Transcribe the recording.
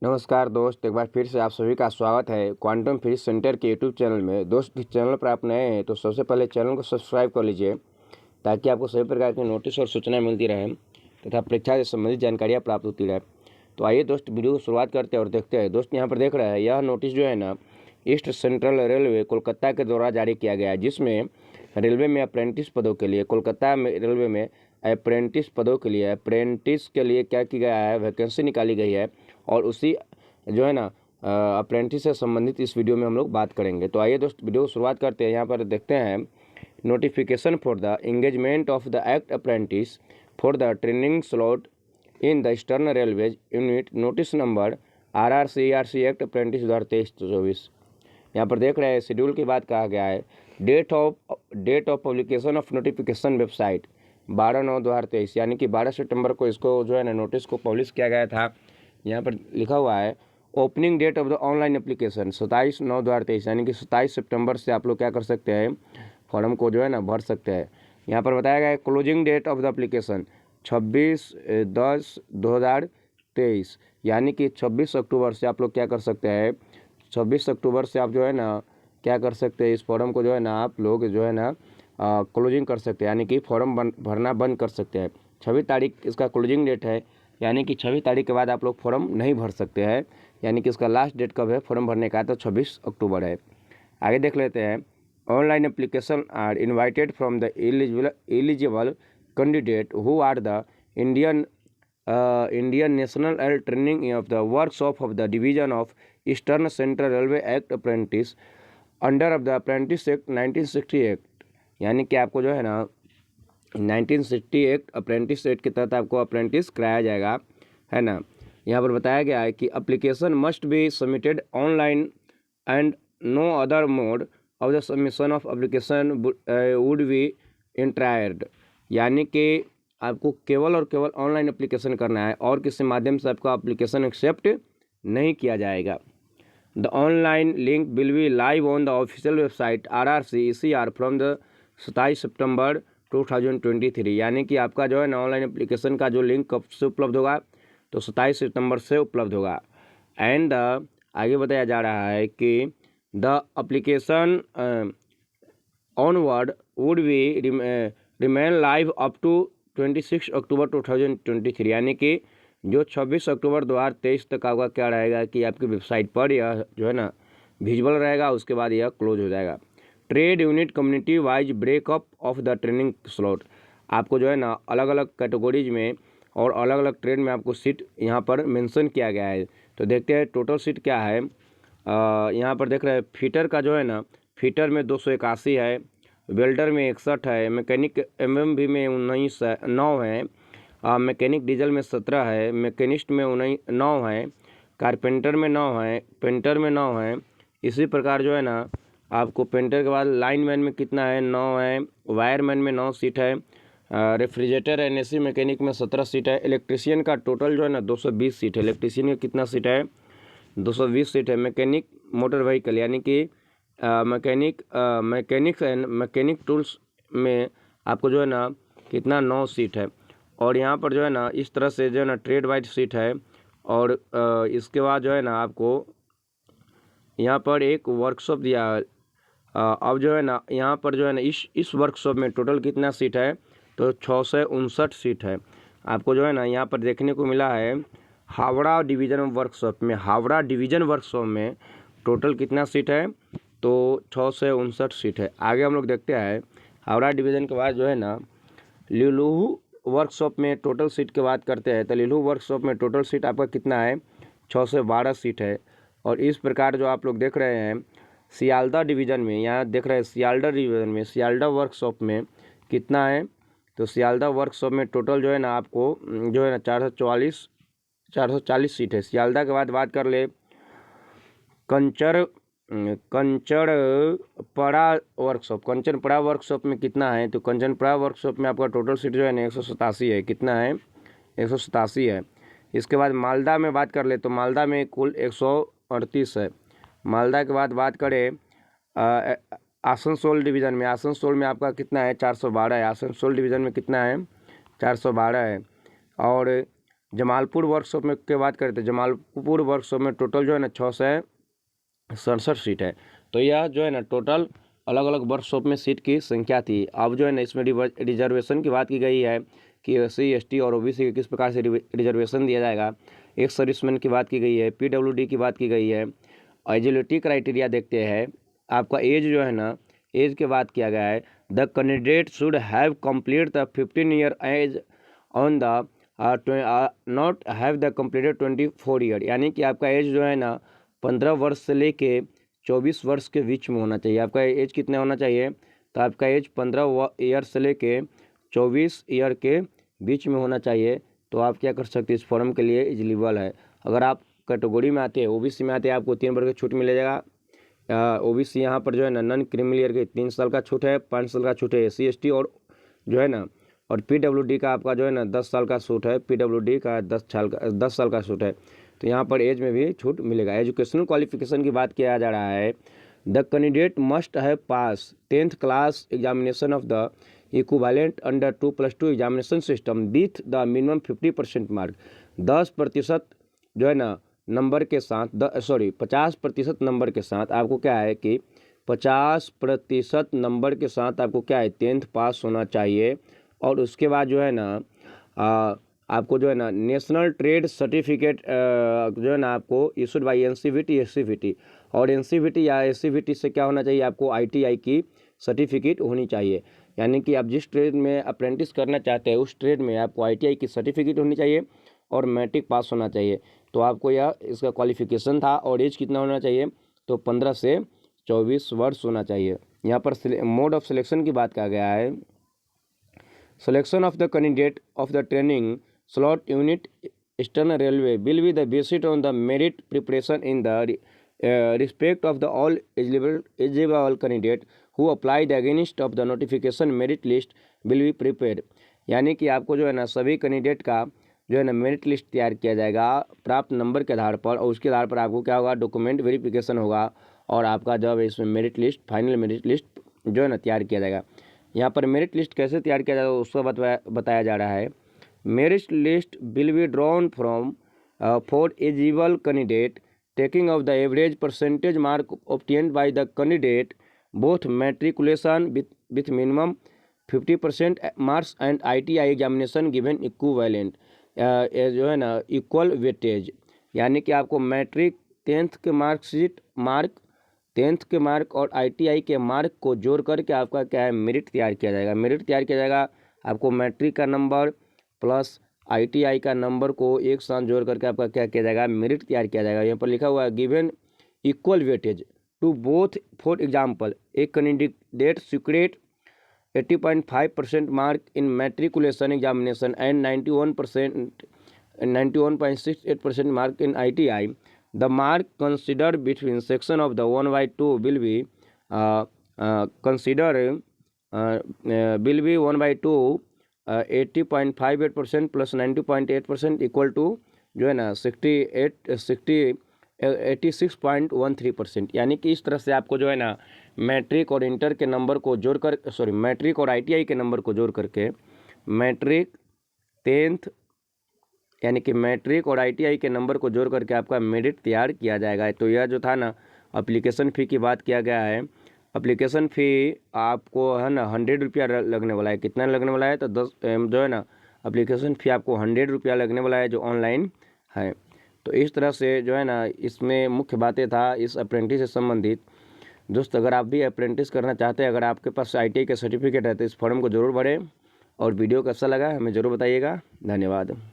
नमस्कार दोस्त, एक बार फिर से आप सभी का स्वागत है क्वांटम फिजिक्स सेंटर के यूट्यूब चैनल में। दोस्त, इस चैनल पर आप नए हैं तो सबसे पहले चैनल को सब्सक्राइब कर लीजिए ताकि आपको सभी प्रकार की नोटिस और सूचनाएं मिलती रहें तथा परीक्षा से संबंधित जानकारियाँ प्राप्त होती रहे। तो आइए दोस्त, वीडियो की शुरुआत करते हैं और देखते हैं। दोस्त, यहाँ पर देख रहे हैं, यह नोटिस जो है ना ईस्ट सेंट्रल रेलवे कोलकाता के द्वारा जारी किया गया है, जिसमें रेलवे में अप्रेंटिस पदों के लिए कोलकाता में रेलवे में अप्रेंटिस पदों के लिए अप्रेंटिस के लिए क्या किया गया है, वैकेंसी निकाली गई है। और उसी जो है ना अप्रेंटिस से संबंधित इस वीडियो में हम लोग बात करेंगे। तो आइए दोस्त, वीडियो को शुरुआत करते हैं। यहाँ पर देखते हैं, notification for the engagement of the act apprentice for the training slot in the eastern railways unit, notice number RRCERC act apprentice 2023-24। यहाँ पर देख रहे हैं, शेड्यूल की बात कहा गया है। Date of publication of notification website 12/9/2023, यानी कि 12 सितंबर को इसको जो है ना नोटिस को पब्लिश किया गया था। यहाँ पर लिखा हुआ है opening date of the online application 27/9/2023, यानी कि 27 सितंबर से आप लोग क्या कर सकते हैं, फॉर्म को जो है ना भर सकते हैं। यहाँ पर बताया गया है closing date of the application 26/10/2023, यानी कि 26 अक्टूबर से आप लोग क्या कर सकते हैं, 26 अक्टूबर से आप जो है ना क्या कर सकते हैं, इस फॉर्म को जो है ना आप लोग जो है ना क्लोजिंग कर सकते हैं, यानी कि फॉर्म भरना बंद कर सकते हैं। 26 तारीख इसका क्लोजिंग डेट है, यानी कि 26 तारीख के बाद आप लोग फॉर्म नहीं भर सकते हैं। यानी कि इसका लास्ट डेट कब है फॉर्म भरने का, तो 26 अक्टूबर है। आगे देख लेते हैं। Online application are invited from the eligible candidate who are the Indian national air training of the workshop of the division of eastern central railway act apprentice under of the apprentice act 1968, यानी कि आपको जो है ना 1968 apprentice act के तहत आपको apprentice कराया जाएगा, है ना। यहाँ पर बताया गया है कि application must be submitted online and no other mode of the submission of application would be entertained, यानी कि आपको केवल और केवल ऑनलाइन एप्लीकेशन करना है और किसी माध्यम से आपका एप्लीकेशन एक्सेप्ट नहीं किया जाएगा। The online link will be live on the official website RRCECR from the 27 सितंबर 2023, यानी कि आपका जो है ना ऑनलाइन एप्लीकेशन का जो लिंक कब से उपलब्ध होगा, तो 27 सितंबर से उपलब्ध होगा। एंड आगे बताया जा रहा है कि the application onward would be remain live up to 26 October 2023, यानी कि जो 26 अक्टूबर 2023 तक आपका क्या रहेगा कि आपकी वेबसाइट पर यह जो है ना विजुअल रहेगा, उसके बाद यह क्लोज हो जाएगा। Trade unit community wise breakup of the training slot, आपको जो है ना अलग अलग कैटेगरीज में और अलग अलग ट्रेड में आपको सीट यहाँ पर मेंशन किया गया है। तो देखते हैं टोटल सीट क्या है। यहाँ पर देख रहे हैं, फीटर का जो है ना, फीटर में 281 है, वेल्डर में 61 है, मैकेनिक MMV में 9 है, मैकेनिक डीजल में 17 है, मैकेनिस्ट में 9 है, कारपेंटर में 9 है, पेंटर में 9 है। इसी प्रकार जो है ना आपको पेंटर के बाद लाइनमैन में कितना है, 9 है, वायरमैन में 9 सीट है, रेफ्रिजरेटर NAC मैकेनिक में 17 सीट है। इलेक्ट्रीशियन का टोटल जो है ना 220 सीट है। इलेक्ट्रीशियन का कितना सीट है, 220 सीट है। मैकेनिक मोटर व्हीकल, यानी कि मैकेनिक्स एंड मैकेनिक टूल्स में आपको जो है ना कितना 9 सीट है। और यहाँ पर जो है ना इस तरह से जो है ना ट्रेड वाइज सीट है। और इसके बाद जो है ना आपको यहाँ पर एक वर्कशॉप दिया है। अब जो है ना यहाँ पर जो है ना इस वर्कशॉप में टोटल कितना सीट है, तो 659 सीट है। आपको जो है ना यहाँ पर देखने को मिला है हावड़ा डिवीज़न वर्कशॉप में, हावड़ा डिवीज़न वर्कशॉप में टोटल कितना सीट है, तो 659 सीट है। आगे हम लोग देखते हैं, हावड़ा डिवीज़न के बाद जो है ना लुलु वर्कशॉप में टोटल सीट की बात करते हैं, तो लुलु वर्कशॉप में टोटल सीट आपका कितना है, 612 सीट है। और इस प्रकार जो आप लोग देख रहे हैं सियालदा डिवीज़न में, यहाँ देख रहे हैं सियालदा डिवीज़न में, सियालदा वर्कशॉप में कितना है, तो सियालदा वर्कशॉप में टोटल जो है ना आपको जो है ना 440 सीट है। सियालदा के बाद बात कर ले कंचनपड़ा वर्कशॉप में कितना है, तो कंचनपड़ा वर्कशॉप में आपका टोटल सीट जो है ना 187 है। कितना है, 187 है। इसके बाद मालदा में बात कर ले, तो मालदा में कुल 138 है। मालदा के बाद बात करें आसनसोल डिवीज़न में, आसनसोल में आपका कितना है, 412 है। आसनसोल डिवीज़न में कितना है, 412 है। और जमालपुर वर्कशॉप में की बात करते हैं, जमालपुर वर्कशॉप में टोटल जो है ना 667 सीट है। तो यह जो है ना टोटल अलग अलग वर्कशॉप में सीट की संख्या थी। अब जो है ना इसमें रिजर्वेशन की बात की गई है कि SC ST और OBC के किस प्रकार से रिजर्वेशन दिया जाएगा। एक सर्विसमैन की बात की गई है, PWD की बात की गई है। एलिजिबिलिटी क्राइटेरिया देखते हैं, आपका एज जो है ना, एज की बात किया गया है, the candidate should have complete the 15 year age on the not have the completed 24 year, यानी कि आपका एज जो है ना 15 वर्ष से लेके 24 वर्ष के बीच में होना चाहिए। आपका एज कितना होना चाहिए, तो आपका एज 15 ईयर से लेके 24 ईयर के बीच में होना चाहिए। तो आप क्या कर सकते हैं, इस फॉर्म के लिए एलिजिबल है। अगर आप कैटेगरी में आते हैं, OBC में आते हैं, आपको 3 वर्ष की छूट मिलेगा। OBC यहाँ पर जो है ना नॉन क्रिमिनल के 3 साल का छूट है, 5 साल का छूट है SC ST और जो है ना, और PWD का आपका जो है ना 10 साल का छूट है, PWD का 10 साल का छूट है। तो यहाँ पर एज में भी छूट मिलेगा। एजुकेशनल क्वालिफिकेशन की बात किया जा रहा है, the candidate must have pass 10th class examination of the equivalent under 2+2 examination system with the minimum 50% mark. 10% जो है ना नंबर के साथ 50% नंबर के साथ आपको क्या है कि 50% नंबर के साथ आपको क्या है 10th पास होना चाहिए। और उसके बाद जो है ना आपको जो है ना नेशनल ट्रेड सर्टिफिकेट जो है ना आपको इशूड बाई NCVT SCVT, और NCVT या SCVT से क्या होना चाहिए, आपको ITI की सर्टिफिकेट होनी चाहिए। यानी कि आप जिस ट्रेड में अप्रेंटिस करना चाहते हैं उस ट्रेड में आपको ITI की सर्टिफिकेट होनी चाहिए और मैट्रिक पास होना चाहिए। तो आपको यह इसका क्वालिफिकेशन था। और एज कितना होना चाहिए, तो 15 से 24 वर्ष होना चाहिए। यहाँ पर मोड ऑफ सिलेक्शन की बात किया गया है, selection of the candidate of the training slot unit Eastern Railway will be the based on the merit preparation in the respect of the all eligible candidate who applied against of the notification merit list will be prepared। यानी कि आपको जो है ना सभी candidate का जो है ना मेरिट लिस्ट तैयार किया जाएगा प्राप्त नंबर के आधार पर, और उसके आधार पर आपको क्या होगा, डॉक्यूमेंट वेरिफिकेशन होगा और आपका जब इसमें merit list, final merit list जो है ना तैयार किया जाएगा। यहाँ पर मेरिट लिस्ट कैसे तैयार किया जाएगा उसको बताया जा रहा है। Merit list will be drawn from for eligible candidate taking of the average percentage mark obtained by the candidate both matriculation with minimum 50% marks and ITI examination given equivalent, जो है ना इक्वल वेटेज। यानी कि आपको matric 10th के mark और ITI के mark को जोड़ करके आपका क्या है मेरिट तैयार किया जाएगा। मेरिट तैयार किया जाएगा, आपको मैट्रिक का नंबर प्लस ITI का नंबर को एक साथ जोड़ करके आपका क्या किया जाएगा, मेरिट तैयार किया जाएगा। यहाँ पर लिखा हुआ है given equal weightage to both. For example, एक candidate secured 80.5% mark in matriculation examination and 91.68% mark in ITI, the mark considered between section of the 1/2 will be considered will be 1/2 80.58% plus 90.8% equal to जो है ना 86.13%। यानी कि इस तरह से आपको जो है ना मैट्रिक और इंटर के नंबर को जोड़कर मैट्रिक और ITI के नंबर को जोड़ करके मैट्रिक 10th यानी कि मैट्रिक और ITI के नंबर को जोड़ करके आपका मेरिट तैयार किया जाएगा। तो यह जो था ना एप्लीकेशन फ़ी की बात किया गया है। एप्लीकेशन फ़ी आपको है ना 100 रुपया लगने वाला है। कितना लगने वाला है, तो 10 जो है ना एप्लीकेशन फ़ी आपको 100 रुपया लगने वाला है जो ऑनलाइन है। तो इस तरह से जो है ना इसमें मुख्य बातें था इस अप्रेंटिस से संबंधित। दोस्त, अगर आप भी अप्रेंटिस करना चाहते हैं, अगर आपके पास ITI का सर्टिफिकेट है तो इस फॉर्म को ज़रूर भरें। और वीडियो कैसा लगा हमें ज़रूर बताइएगा। धन्यवाद।